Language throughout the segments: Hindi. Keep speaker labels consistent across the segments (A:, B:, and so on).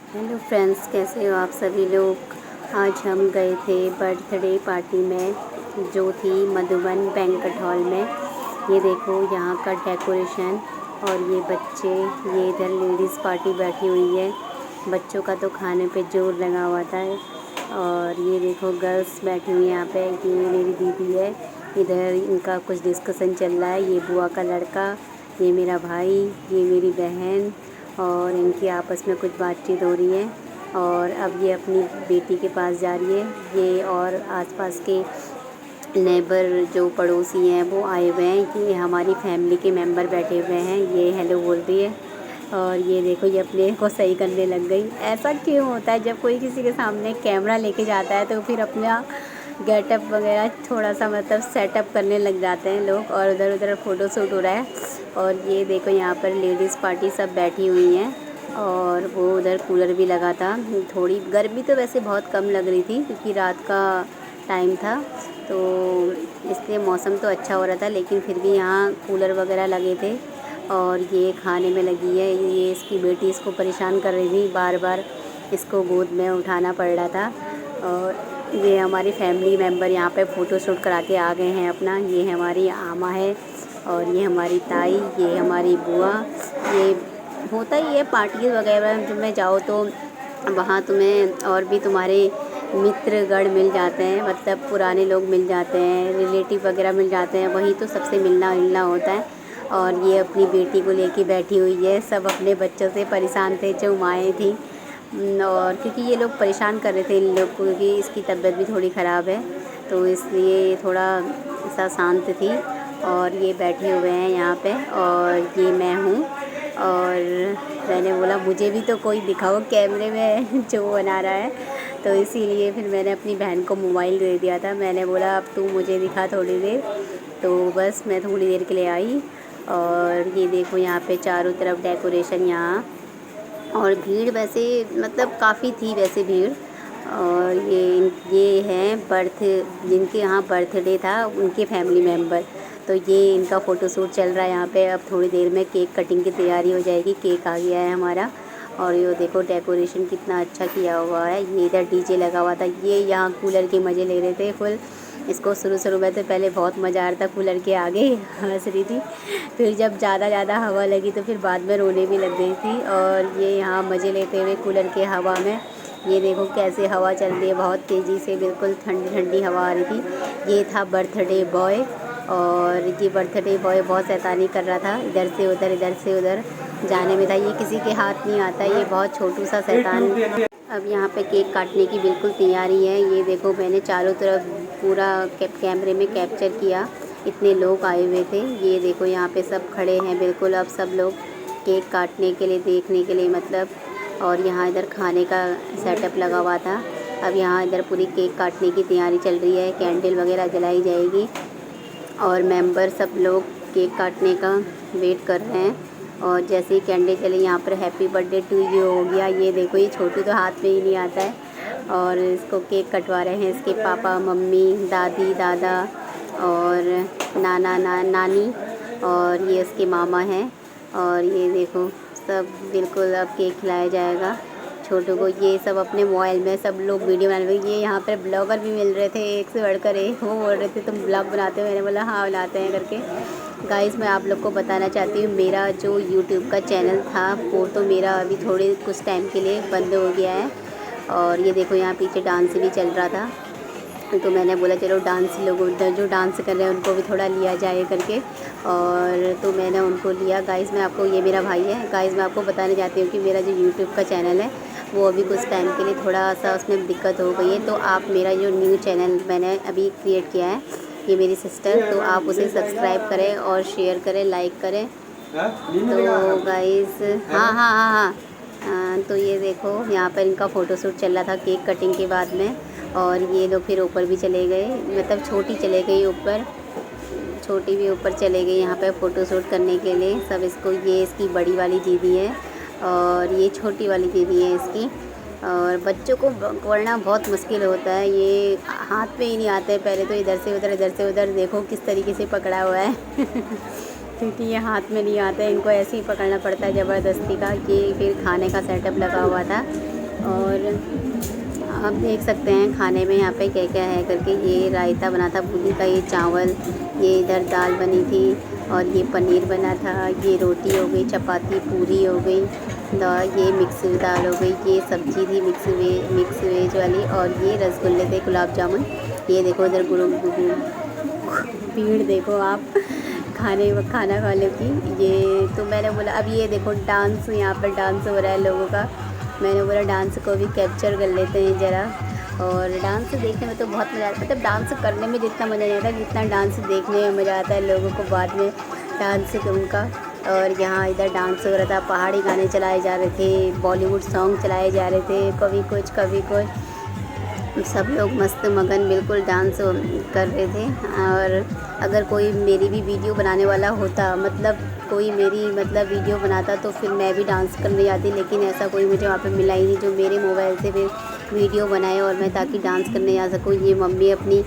A: हेलो फ्रेंड्स, कैसे हो आप सभी लोग। आज हम गए थे बर्थडे पार्टी में जो थी मधुबन बैंक्वेट हॉल में। ये देखो यहाँ का डेकोरेशन और ये बच्चे, ये इधर लेडीज़ पार्टी बैठी हुई है। बच्चों का तो खाने पे जोर लगा हुआ था। और ये देखो गर्ल्स बैठी हुई हैं यहाँ पे। ये मेरी दीदी है, इधर इनका कुछ डिस्कशन चल रहा है। ये बुआ का लड़का, ये मेरा भाई, ये मेरी बहन, और इनकी आपस में कुछ बातचीत हो रही है। और अब ये अपनी बेटी के पास जा रही है। ये और आसपास के नेबर जो पड़ोसी हैं वो आए हुए हैं। ये हमारी फैमिली के मेंबर बैठे हुए हैं। ये हेलो बोल रही है और ये देखो ये अपने को सही करने लग गई। ऐसा क्यों होता है, जब कोई किसी के सामने कैमरा लेके जाता है तो फिर अपना गेटअप वगैरह थोड़ा सा मतलब सेटअप करने लग जाते हैं लोग। और उधर उधर फ़ोटो शूट हो रहा है। और ये देखो यहाँ पर लेडीज़ पार्टी सब बैठी हुई हैं। और वो उधर कूलर भी लगा था। थोड़ी गर्मी तो वैसे बहुत कम लग रही थी क्योंकि रात का टाइम था, तो इसलिए मौसम तो अच्छा हो रहा था, लेकिन फिर भी यहाँ कूलर वगैरह लगे थे। और ये खाने में लगी है। ये इसकी बेटी इसको परेशान कर रही थी, बार बार इसको गोद में उठाना पड़ रहा था। और ये हमारी फैमिली मेम्बर यहाँ पे फ़ोटो शूट करा के आ गए हैं अपना। ये हमारी आमा है और ये हमारी ताई, ये हमारी बुआ। ये होता ही है पार्टी वगैरह में जाओ तो वहाँ तुम्हें और भी तुम्हारे मित्रगण मिल जाते हैं, मतलब पुराने लोग मिल जाते हैं, रिलेटिव वगैरह मिल जाते हैं। वहीं तो सबसे मिलना मिलना होता है। और ये अपनी बेटी को लेके बैठी हुई है। सब अपने बच्चों से परेशान थे, चौमाएँ थी। और क्योंकि ये लोग परेशान कर रहे थे इन लोग को, क्योंकि इसकी तबीयत भी थोड़ी ख़राब है, तो इसलिए थोड़ा सा शांत थी। और ये बैठे हुए हैं यहाँ पे। और ये मैं हूँ। और मैंने बोला मुझे भी तो कोई दिखाओ कैमरे में जो बना रहा है, तो इसीलिए फिर मैंने अपनी बहन को मोबाइल दे दिया था। मैंने बोला अब तू मुझे दिखा थोड़ी देर, तो बस मैं थोड़ी देर के लिए आई। और ये देखो यहाँ पे चारों तरफ डेकोरेशन यहाँ। और भीड़ वैसे मतलब काफ़ी थी वैसे भीड़। और ये हैं जिनके यहाँ बर्थडे था उनके फैमिली मेम्बर। तो ये इनका फ़ोटोशूट चल रहा है यहाँ पे। अब थोड़ी देर में केक कटिंग की तैयारी हो जाएगी। केक आ गया है हमारा। और ये देखो डेकोरेशन कितना अच्छा किया हुआ है। ये इधर डीजे लगा हुआ था। ये यहाँ कूलर के मज़े ले रहे थे फुल। इसको शुरू में तो पहले बहुत मज़ा आ रहा था, कूलर के आगे हंस रही थी। फिर जब ज़्यादा हवा लगी तो फिर बाद में रोने भी लग गई थी। और ये यहाँ मज़े लेते हुए कूलर के हवा में, ये देखो कैसे हवा चल रही है बहुत तेज़ी से, बिल्कुल ठंडी ठंडी हवा आ रही थी। ये था बर्थडे बॉय। और ये बर्थडे बॉय बहुत शैतानी कर रहा था, इधर से उधर जाने में था। ये किसी के हाथ नहीं आता, ये बहुत छोटू सा शैतान। अब यहाँ पे केक काटने की बिल्कुल तैयारी है। ये देखो मैंने चारों तरफ पूरा कैमरे में कैप्चर किया, इतने लोग आए हुए थे। ये देखो यहाँ पे सब खड़े हैं बिल्कुल। अब सब लोग केक काटने के लिए, देखने के लिए मतलब। और यहाँ इधर खाने का सेटअप लगा हुआ था। अब यहाँ इधर पूरी केक काटने की तैयारी चल रही है, कैंडल वगैरह जलाई जाएगी। और मेंबर सब लोग केक काटने का वेट कर रहे हैं। और जैसे ही कैंडल चले यहाँ पर हैप्पी बर्थडे टू यू हो गया। ये देखो ये छोटू तो हाथ में ही नहीं आता है। और इसको केक कटवा रहे हैं इसके पापा, मम्मी, दादी, दादा और नानी। और ये इसके मामा हैं। और ये देखो सब बिल्कुल अब केक खिलाया जाएगा छोटू को। ये सब अपने मोबाइल में सब लोग वीडियो बना रहे। ये यहाँ पर ब्लॉगर भी मिल रहे थे, एक से बढ़कर एक। वो बोल रहे थे तुम ब्लॉग बनाते हो, मैंने बोला हाँ बनाते हैं करके। गाइस मैं आप लोग को बताना चाहती हूँ, मेरा जो यूट्यूब का चैनल था वो तो मेरा अभी थोड़े कुछ टाइम के लिए बंद हो गया है। और ये देखो यहाँ पीछे डांस भी चल रहा था, तो मैंने बोला चलो डांस लोग जो डांस कर रहे हैं उनको भी थोड़ा लिया जाए करके। और तो मैंने उनको लिया। गाइस मैं आपको, ये मेरा भाई है। गाइस मैं आपको बताना चाहती हूँ कि मेरा जो यूट्यूब का चैनल है वो अभी कुछ टाइम के लिए थोड़ा सा उसमें दिक्कत हो गई है। तो आप मेरा जो न्यू चैनल मैंने अभी क्रिएट किया है, ये मेरी सिस्टर, तो आप उसे सब्सक्राइब करें और शेयर करें, लाइक करें। तो गाइस हाँ, तो ये देखो यहाँ पर इनका फ़ोटोशूट चल रहा था केक कटिंग के बाद में। और ये लोग फिर ऊपर भी चले गए, मतलब छोटी चले गई ऊपर, छोटी भी ऊपर चले गई यहाँ पे फ़ोटोशूट करने के लिए सब। इसको, ये इसकी बड़ी वाली दीदी है और ये छोटी वाली दीदी है इसकी। और बच्चों को पकड़ना बहुत मुश्किल होता है, ये हाथ पे ही नहीं आते। पहले तो इधर से उधर देखो किस तरीके से पकड़ा हुआ है क्योंकि ये हाथ में नहीं आता है, इनको ऐसे ही पकड़ना पड़ता है ज़बरदस्ती का। ये फिर खाने का सेटअप लगा हुआ था। और आप देख सकते हैं खाने में यहाँ पे क्या क्या है करके। ये रायता बना था बूंदी का, ये चावल, ये इधर दाल बनी थी और ये पनीर बना था, ये रोटी हो गई, चपाती पूरी हो गई, ये मिक्स दाल हो गई, ये सब्जी थी मिक्स वेज वाली, और ये रसगुल्ले थे, गुलाब जामुन। ये देखो इधर भीड़ देखो आप खाना वालों की। ये तो मैंने बोला अब ये देखो डांस, यहाँ पर डांस हो रहा है लोगों का। मैंने बोला डांस को भी कैप्चर कर लेते हैं ज़रा। और डांस देखने में तो बहुत मज़ा आता है, मतलब डांस करने में जितना मज़ा नहीं आता जितना डांस देखने में मज़ा आता है लोगों को बाद में डांस उनका। और यहाँ इधर डांस हो रहा था, पहाड़ी गाने चलाए जा रहे थे, बॉलीवुड सॉन्ग चलाए जा रहे थे, कभी कुछ सब लोग मस्त मगन बिल्कुल डांस कर रहे थे। और अगर कोई मेरी भी वीडियो बनाने वाला होता, मतलब कोई मेरी वीडियो बनाता तो फिर मैं भी डांस करने जाती, लेकिन ऐसा कोई मुझे वहाँ पे मिला ही नहीं जो मेरे मोबाइल से फिर वीडियो बनाए और मैं ताकि डांस करने जा सकूँ। ये मम्मी अपनी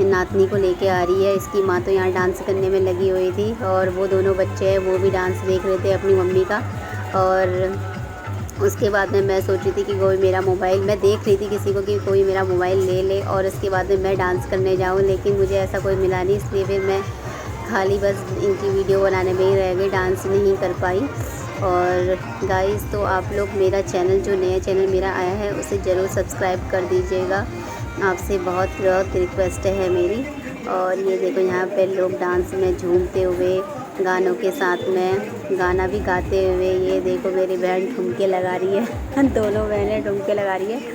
A: नातनी को लेके आ रही है, इसकी माँ तो यहाँ डांस करने में लगी हुई थी और वो दोनों बच्चे हैं वो भी डांस देख रहे थे अपनी मम्मी का। और उसके बाद में मैं सोच रही थी कि कोई मेरा मोबाइल, मैं देख रही थी किसी को कि कोई मेरा मोबाइल ले ले और उसके बाद में मैं डांस करने जाऊँ, लेकिन मुझे ऐसा कोई मिला नहीं, इसलिए फिर मैं खाली बस इनकी वीडियो बनाने में ही रह गई, डांस नहीं कर पाई। और गाइस तो आप लोग मेरा चैनल, जो नया चैनल मेरा आया है उसे ज़रूर सब्सक्राइब कर दीजिएगा, आपसे बहुत रिक्वेस्ट है मेरी। और ये देखो यहाँ पे लोग डांस में झूमते हुए गानों के साथ में गाना भी गाते हुए, ये देखो मेरी बहन ठुमके लगा रही है दोनों बहनें ठुमके लगा रही है।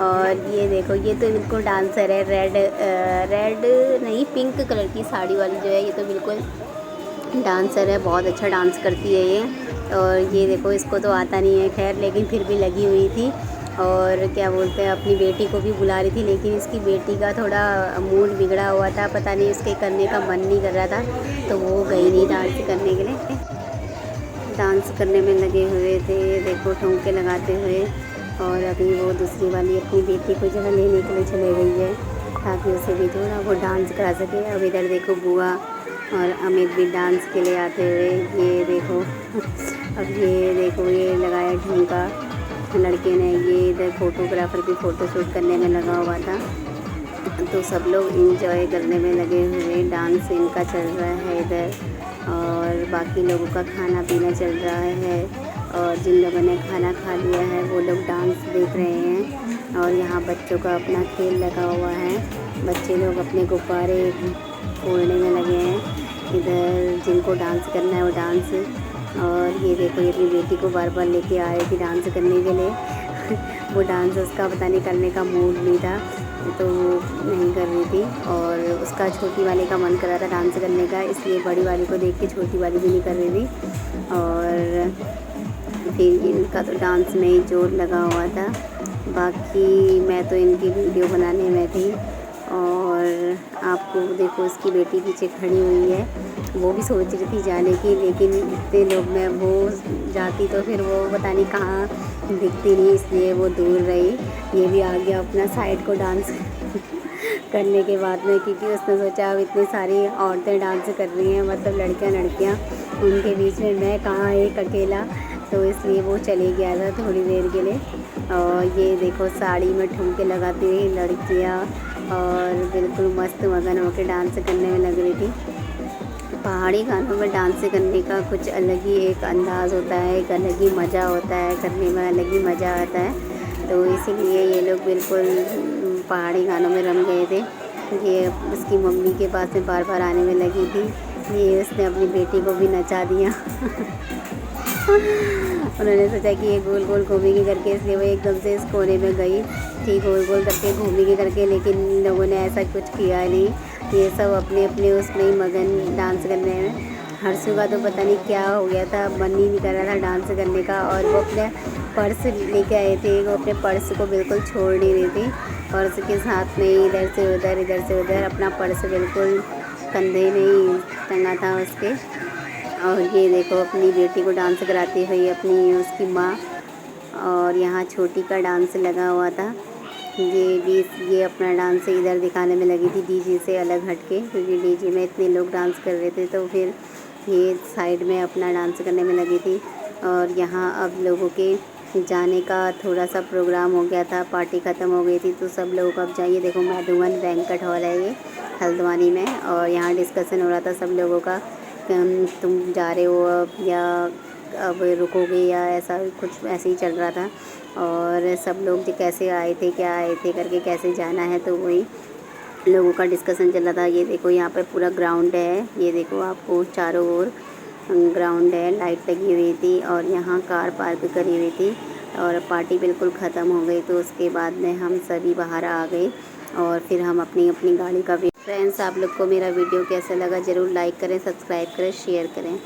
A: और ये देखो ये तो बिल्कुल डांसर है, रेड नहीं पिंक कलर की साड़ी वाली जो है, ये तो बिल्कुल डांसर है, बहुत अच्छा डांस करती है ये। और ये देखो इसको तो आता नहीं है खैर, लेकिन फिर भी लगी हुई थी और क्या बोलते हैं अपनी बेटी को भी बुला रही थी, लेकिन इसकी बेटी का थोड़ा मूड बिगड़ा हुआ था, पता नहीं उसके करने का मन नहीं कर रहा था तो वो गई नहीं डांस करने के लिए। डांस करने में लगे हुए थे, देखो ठुमके लगाते हुए। और अभी वो दूसरी वाली अपनी बेटी को जगह लेने के लिए चले गई है ताकि उसे भी थोड़ा वो डांस करा सके। अब इधर देखो बुआ और अमित भी डांस के लिए आते हुए, ये देखो अब ये देखो ये लगाया झुमका लड़के ने, ये इधर फोटोग्राफर भी फ़ोटो शूट करने में लगा हुआ था, तो सब लोग इंजॉय करने में लगे हुए, डांस इनका चल रहा है इधर और बाकी लोगों का खाना पीना चल रहा है। और जिन लोगों ने खाना खा लिया है वो लोग डांस देख रहे हैं। और यहाँ बच्चों का अपना खेल लगा हुआ है, बच्चे लोग अपने गुब्बारे फोड़ने में लगे हैं, इधर जिनको डांस करना है वो डांस। और ये देखो ये अपनी बेटी को बार बार लेके आ रही थी डांस करने के लिए वो डांस उसका पता नहीं करने का मूड नहीं था तो वो नहीं कर रही थी, और उसका छोटी वाली का मन कर रहा था डांस करने का, इसलिए बड़ी वाली को देख के छोटी वाली भी नहीं कर रही थी। और फिर इनका तो डांस में ही जोर लगा हुआ था, बाकी मैं तो इनकी वीडियो बनाने में थी। और आपको देखो उसकी बेटी पीछे खड़ी हुई है, वो भी सोच रही थी जाने की, लेकिन इतने लोग में वो जाती तो फिर वो पता नहीं कहाँ दिखती नहीं, इसलिए वो दूर रही। ये भी आ गया अपना साइड को डांस करने के बाद में, क्योंकि उसने सोचा अब इतनी सारी औरतें डांस कर रही हैं, मतलब लड़कियां उनके बीच में मैं कहाँ एक अकेला, तो इसलिए वो चले गया था थोड़ी देर के लिए। और ये देखो साड़ी में ठुमके लगाती हुई लड़कियाँ और बिल्कुल मस्त मगन होकर डांस करने में लग रही थी। पहाड़ी गानों में डांस करने का कुछ अलग ही एक अंदाज़ होता है, एक अलग ही मज़ा होता है, करने में अलग ही मज़ा आता है। तो इसीलिए ये लोग बिल्कुल पहाड़ी गानों में रम गए थे। ये उसकी मम्मी के पास में बार बार आने में लगी थी, ये उसने अपनी बेटी को भी नचा दिया उन्होंने सोचा कि ये गोल गोल घूमेगी करके, इसलिए वो एकदम से इस कोने में गई थी गोल गोल करके घूमेगी करके, लेकिन इन लोगों ने ऐसा कुछ किया नहीं, ये सब अपने अपने उसमें ही मगन डांस करने में। हर्षु का तो पता नहीं क्या हो गया था, मन ही नहीं कर रहा था डांस करने का, और वो अपने पर्स लेके आए थे, वो अपने पर्स को बिल्कुल छोड़ नहीं रही थी, पर्स के साथ में ही इधर से उधर अपना पर्स बिल्कुल कंधे में ही टंगा था उसके। और ये देखो अपनी बेटी को डांस कराती हुई अपनी उसकी माँ, और यहाँ छोटी का डांस लगा हुआ था, ये अपना डांस इधर दिखाने में लगी थी डीजे से अलग हटके, क्योंकि डीजे में इतने लोग डांस कर रहे थे तो फिर ये साइड में अपना डांस करने में लगी थी। और यहाँ अब लोगों के जाने का थोड़ा सा प्रोग्राम हो गया था, पार्टी ख़त्म हो गई थी तो सब लोग अब जाइए। देखो मधुबन बैंक्वेट हॉल है ये हल्द्वानी में, और यहाँ डिस्कशन हो रहा था सब लोगों का तुम जा रहे हो अब या अब रुकोगे या ऐसा कुछ ऐसे ही चल रहा था। और सब लोग जो कैसे आए थे क्या आए थे करके कैसे जाना है तो वही लोगों का डिस्कशन चल रहा था। ये देखो यहाँ पे पूरा ग्राउंड है, ये देखो आपको चारों ओर ग्राउंड है, लाइट लगी हुई थी और यहाँ कार पार्क करी हुई थी। और पार्टी बिल्कुल ख़त्म हो गई तो उसके बाद में हम सभी बाहर आ गए और फिर हम अपनी अपनी गाड़ी का फ्रेंड्स, आप लोग को मेरा वीडियो कैसा लगा ज़रूर लाइक करें, सब्सक्राइब करें, शेयर करें।